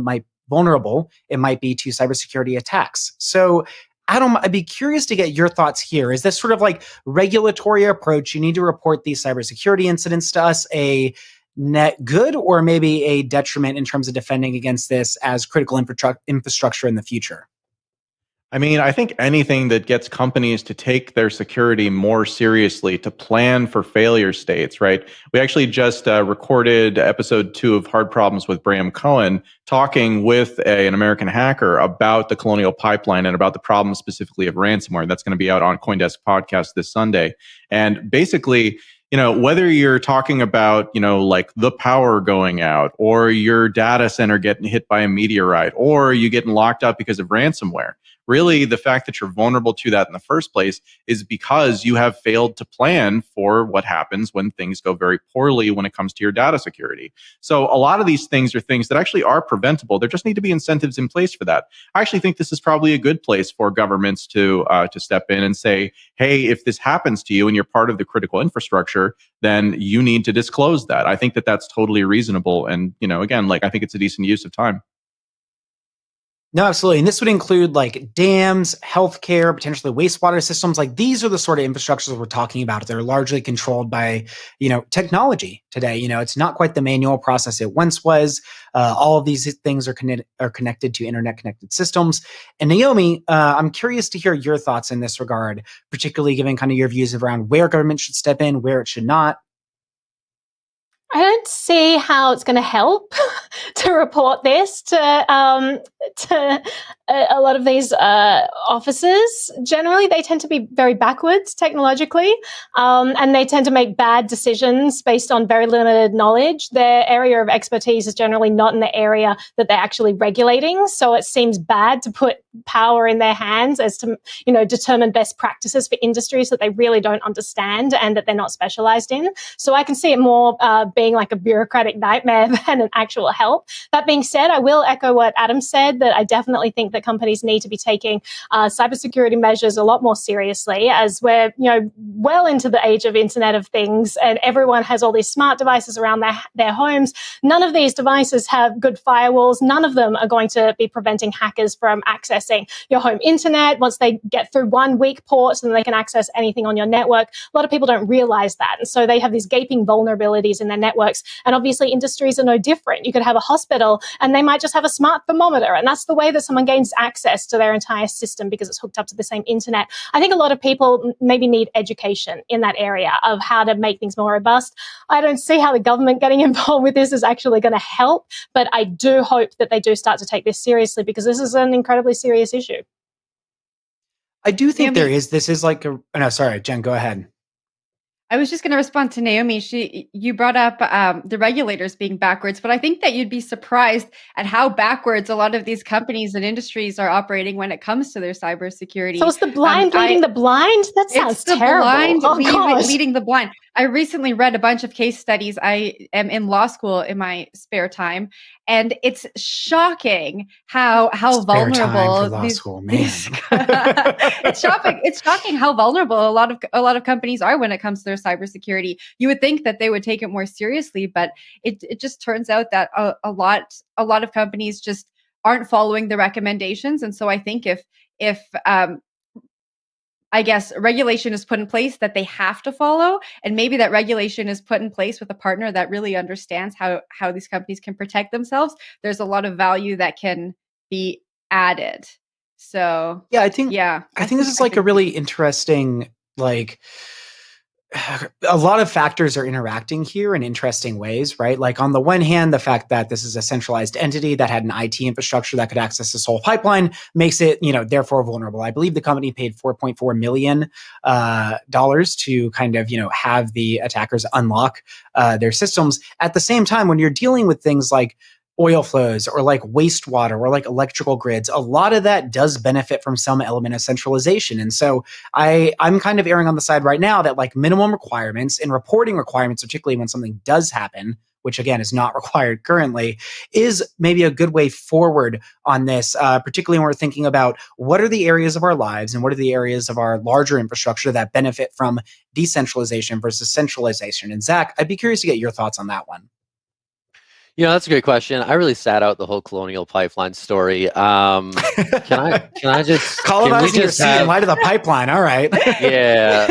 it might be to cybersecurity attacks. So, Adam, I'd be curious to get your thoughts here. Is this sort of like regulatory approach? You need to report these cybersecurity incidents to us a net good or maybe a detriment in terms of defending against this as critical infrastructure in the future? I mean, I think anything that gets companies to take their security more seriously, to plan for failure states, right? We actually just recorded episode 2 of Hard Problems with Bram Cohen, talking with an American hacker about the Colonial Pipeline and about the problem specifically of ransomware. That's going to be out on CoinDesk podcast this Sunday. And basically, whether you're talking about, like the power going out, or your data center getting hit by a meteorite, or you getting locked up because of ransomware, really, the fact that you're vulnerable to that in the first place is because you have failed to plan for what happens when things go very poorly when it comes to your data security. So a lot of these things are things that actually are preventable. There just need to be incentives in place for that. I actually think this is probably a good place for governments to step in and say, hey, if this happens to you and you're part of the critical infrastructure, then you need to disclose that. I think that that's totally reasonable. And, again, I think it's a decent use of time. No, absolutely. And this would include like dams, healthcare, potentially wastewater systems. Like these are the sort of infrastructures we're talking about. They're largely controlled by, technology today. It's not quite the manual process it once was. All of these things are connected to internet connected systems. And Naomi, I'm curious to hear your thoughts in this regard, particularly given kind of your views around where government should step in, where it should not. I don't see how it's going to help to report this to a lot of these officers. Generally, they tend to be very backwards technologically, and they tend to make bad decisions based on very limited knowledge. Their area of expertise is generally not in the area that they're actually regulating. So it seems bad to put power in their hands as to, determine best practices for industries that they really don't understand and that they're not specialized in. So I can see it more being like a bureaucratic nightmare than an actual help. That being said, I will echo what Adam said, that I definitely think that companies need to be taking cybersecurity measures a lot more seriously, as we're, well into the age of Internet of Things, and everyone has all these smart devices around their homes. None of these devices have good firewalls. None of them are going to be preventing hackers from accessing your home internet. Once they get through one weak port, then they can access anything on your network. A lot of people don't realize that. And so they have these gaping vulnerabilities in their networks. And obviously industries are no different. You could have a hospital and they might just have a smart thermometer. And that's the way that someone gains access to their entire system because it's hooked up to the same internet. I think a lot of people maybe need education in that area of how to make things more robust. I don't see how the government getting involved with this is actually going to help, but I do hope that they do start to take this seriously because this is an incredibly serious issue. I do think this is like no, sorry, Jen, go ahead. I was just going to respond to Naomi. You brought up the regulators being backwards, but I think that you'd be surprised at how backwards a lot of these companies and industries are operating when it comes to their cybersecurity. So it's the blind leading the blind? That sounds terrible. Blind leading the blind. I recently read a bunch of case studies. I am in law school in my spare time, and it's shocking how vulnerable it's shocking how vulnerable a lot of companies are when it comes to their cybersecurity. You would think that they would take it more seriously, but it just turns out that a lot of companies just aren't following the recommendations. And so I think if I guess regulation is put in place that they have to follow, and maybe that regulation is put in place with a partner that really understands how these companies can protect themselves, there's a lot of value that can be added. So I think this is like a really interesting, like, a lot of factors are interacting here in interesting ways, right? Like on the one hand, the fact that this is a centralized entity that had an IT infrastructure that could access this whole pipeline makes it, therefore vulnerable. I believe the company paid $4.4 million to kind of, have the attackers unlock their systems. At the same time, when you're dealing with things like oil flows or like wastewater or like electrical grids, a lot of that does benefit from some element of centralization. And so I'm kind of erring on the side right now that like minimum requirements and reporting requirements, particularly when something does happen, which again is not required currently, is maybe a good way forward on this, particularly when we're thinking about what are the areas of our lives and what are the areas of our larger infrastructure that benefit from decentralization versus centralization. And Zack, I'd be curious to get your thoughts on that one. That's a great question. I really sat out the whole Colonial Pipeline story. Can I just colonizing your seat in light of the pipeline? All right. Yeah.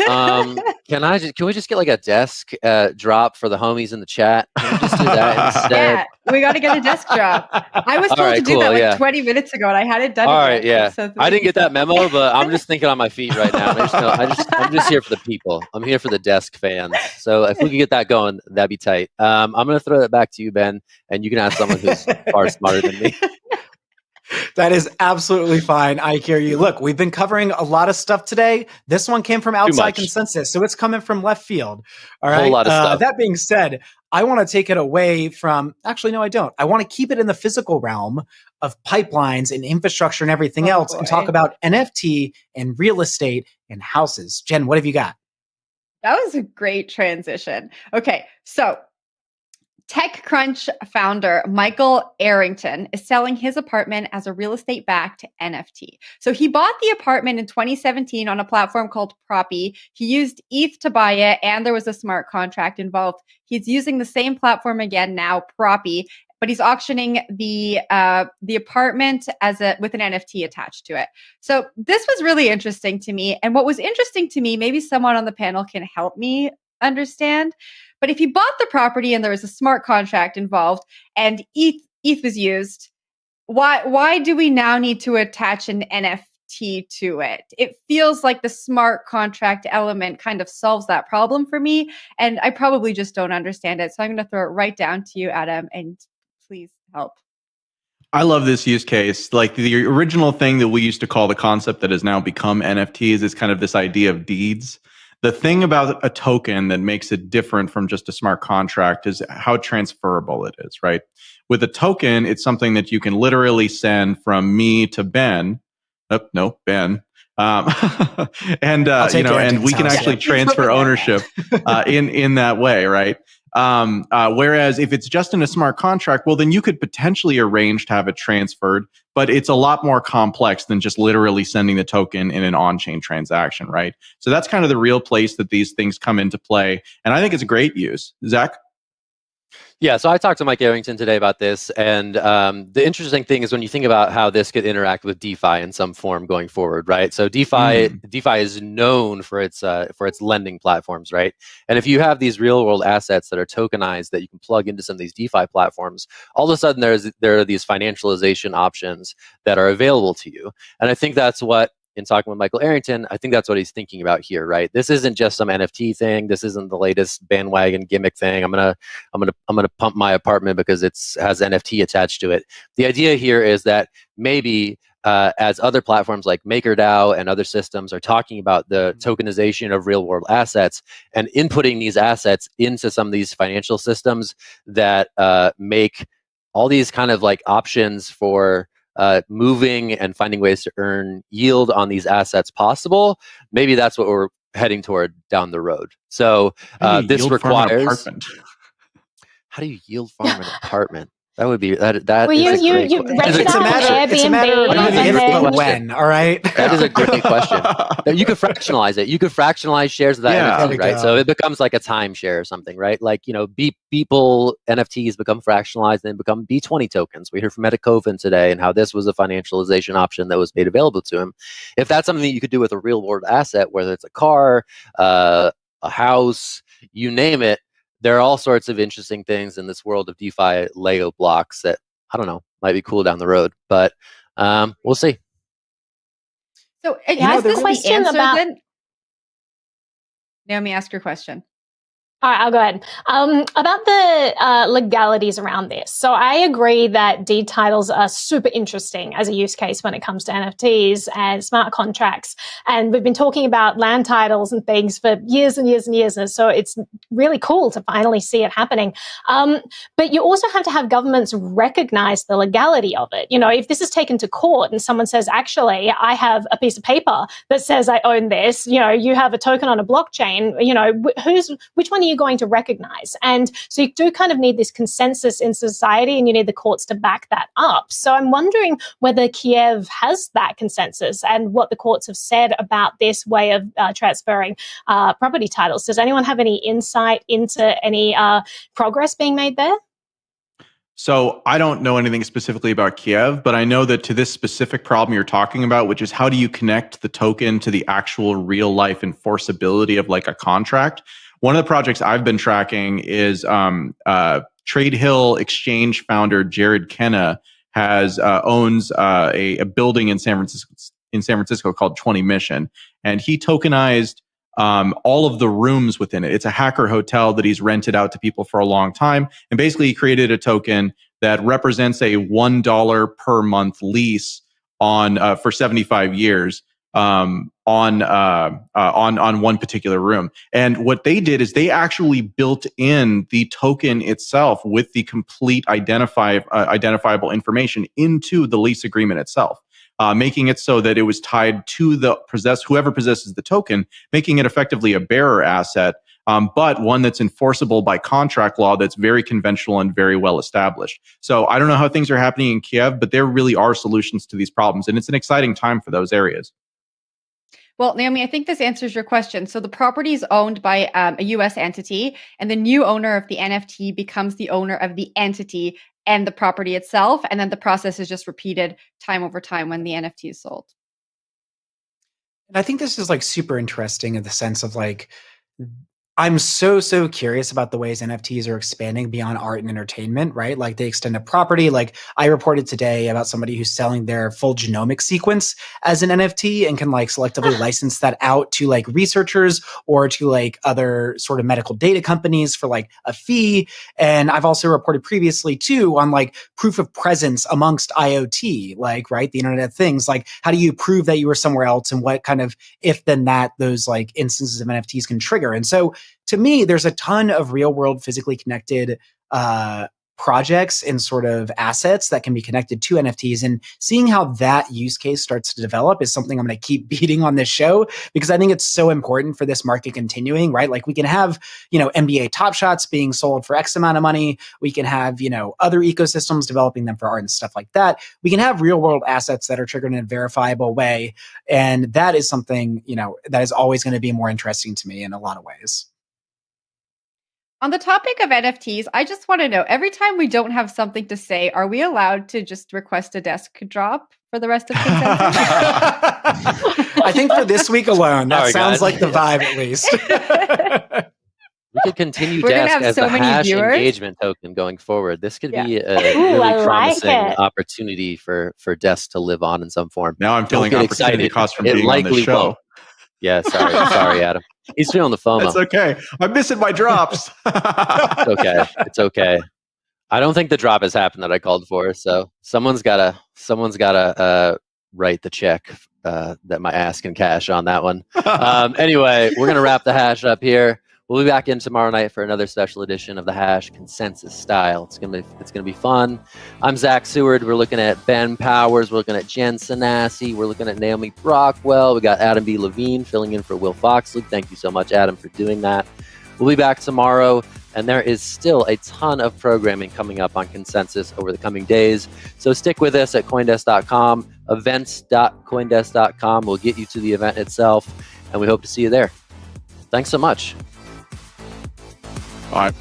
Can we just get like a desk drop for the homies in the chat? Can we just do that instead? Yeah, we got to get a desk drop. I was told to do that like 20 minutes ago, and I hadn't done it yet. All right, yeah. So I didn't get that memo, but I'm just thinking on my feet right now. I'm just here for the people. I'm here for the desk fans. So if we can get that going, that'd be tight. I'm going to throw that back to you, Ben, and you can ask someone who's far smarter than me. That is absolutely fine. I hear you. Look, we've been covering a lot of stuff today. This one came from outside consensus, so it's coming from left field. All right. A whole lot of stuff. That being said, I want to take it away from. Actually, no, I don't. I want to keep it in the physical realm of pipelines and infrastructure and everything else, and talk about NFT and real estate and houses. Jen, what have you got? That was a great transition. Okay, so TechCrunch founder Michael Arrington is selling his apartment as a real estate backed NFT. So he bought the apartment in 2017 on a platform called Proppy. He used ETH to buy it, and there was a smart contract involved. He's using the same platform again now, Proppy, but he's auctioning the apartment with an NFT attached to it. So this was really interesting to me. And what was interesting to me, maybe someone on the panel can help me understand. But if he bought the property and there was a smart contract involved and ETH was used, why do we now need to attach an NFT to it? It feels like the smart contract element kind of solves that problem for me, and I probably just don't understand it. So I'm going to throw it right down to you, Adam, and please help. I love this use case. Like the original thing that we used to call the concept that has now become NFTs is kind of this idea of deeds. The thing about a token that makes it different from just a smart contract is how transferable it is, right? With a token, it's something that you can literally send from me to Ben. Oh, no, Ben. And we can actually transfer ownership in that way, right? Whereas if it's just in a smart contract, well, then you could potentially arrange to have it transferred, but it's a lot more complex than just literally sending the token in an on-chain transaction, right? So that's kind of the real place that these things come into play. And I think it's a great use. Zach? Yeah, so I talked to Mike Arrington today about this, and the interesting thing is when you think about how this could interact with DeFi in some form going forward, right? So DeFi is known for its lending platforms, right? And if you have these real world assets that are tokenized that you can plug into some of these DeFi platforms, all of a sudden there are these financialization options that are available to you, and I think that's what. In talking with Michael Arrington, I think that's what he's thinking about here, right? This isn't just some NFT thing. This isn't the latest bandwagon gimmick thing. I'm gonna pump my apartment because it has NFT attached to it. The idea here is that maybe as other platforms like MakerDAO and other systems are talking about the tokenization of real world assets and inputting these assets into some of these financial systems that make all these kind of like options for moving and finding ways to earn yield on these assets possible. Maybe that's what we're heading toward down the road. So this requires. How do you yield farm an apartment? That would be that. Well, you rent it out on Airbnb. It's a matter of not if, but when. All right. That is a great question. You could fractionalize it. You could fractionalize shares of that NFT, right? So it becomes like a timeshare or something, right? Like people NFTs become fractionalized and become B20 tokens. We heard from Meta Coven today and how this was a financialization option that was made available to him. If that's something that you could do with a real world asset, whether it's a car, a house, you name it. There are all sorts of interesting things in this world of DeFi Lego blocks that, I don't know, might be cool down the road, but we'll see. So has this question about... Naomi, ask your question. All right, I'll go ahead. About the legalities around this. So I agree that deed titles are super interesting as a use case when it comes to NFTs and smart contracts. And we've been talking about land titles and things for years and years and years. And so it's really cool to finally see it happening. But you also have to have governments recognize the legality of it. You know, if this is taken to court and someone says, actually, I have a piece of paper that says I own this, you know, you have a token on a blockchain, you know, which one are you going to recognize? And so you do kind of need this consensus in society, and you need the courts to back that up. So I'm wondering whether Kiev has that consensus and what the courts have said about this way of transferring property titles. Does anyone have any insight into any progress being made there? So I don't know anything specifically about Kiev, but I know that to this specific problem you're talking about, which is how do you connect the token to the actual real life enforceability of like a contract? One of the projects I've been tracking is Trade Hill Exchange founder Jared Kenna owns a building in San Francisco called 20 Mission, and he tokenized all of the rooms within it. It's a hacker hotel that he's rented out to people for a long time. And basically he created a token that represents a $1 per month lease for 75 years on one particular room. And what they did is they actually built in the token itself with the complete identifiable information into the lease agreement itself. Making it so that it was tied to whoever possesses the token, making it effectively a bearer asset, but one that's enforceable by contract law that's very conventional and very well established. So I don't know how things are happening in Kiev, but there really are solutions to these problems, and it's an exciting time for those areas. Well, Naomi, I think this answers your question. So the property is owned by a U.S. entity, and the new owner of the NFT becomes the owner of the entity and the property itself. And then the process is just repeated time over time when the NFT is sold. And I think this is like super interesting in the sense of like, I'm so curious about the ways NFTs are expanding beyond art and entertainment, right? Like they extend to property. Like I reported today about somebody who's selling their full genomic sequence as an NFT and can like selectively license that out to like researchers or to like other sort of medical data companies for like a fee. And I've also reported previously too on like proof of presence amongst IoT, like, right, the Internet of Things. Like how do you prove that you were somewhere else and what kind of if then that those like instances of NFTs can trigger. And so to me, there's a ton of real world physically connected projects and sort of assets that can be connected to NFTs, and seeing how that use case starts to develop is something I'm going to keep beating on this show because I think it's so important for this market continuing, right? Like we can have, NBA Top Shots being sold for X amount of money. We can have, other ecosystems developing them for art and stuff like that. We can have real world assets that are triggered in a verifiable way. And that is something, that is always going to be more interesting to me in a lot of ways. On the topic of NFTs, I just want to know, every time we don't have something to say, are we allowed to just request a desk drop for the rest of Consensus? I think for this week alone, that sounds like the vibe at least. We could continue desk as a hash engagement token going forward. This could be a really promising opportunity for desk to live on in some form. Now I'm feeling opportunity cost from being on the show. Won't. Yeah, sorry, Adam. He's feeling the FOMO. It's okay. I'm missing my drops. It's okay. I don't think the drop has happened that I called for. So someone's gotta write the check that my ass can cash on that one. Anyway, we're gonna wrap the hash up here. We'll be back in tomorrow night for another special edition of the Hash Consensus Style. It's gonna be fun. I'm Zack Seward. We're looking at Ben Powers. We're looking at Jen Sanasie. We're looking at Naomi Brockwell. We got Adam B. Levine filling in for Will Foxley. Thank you so much, Adam, for doing that. We'll be back tomorrow, and there is still a ton of programming coming up on Consensus over the coming days. So stick with us at CoinDesk.com, events.coindesk.com. We'll get you to the event itself, and we hope to see you there. Thanks so much. All right.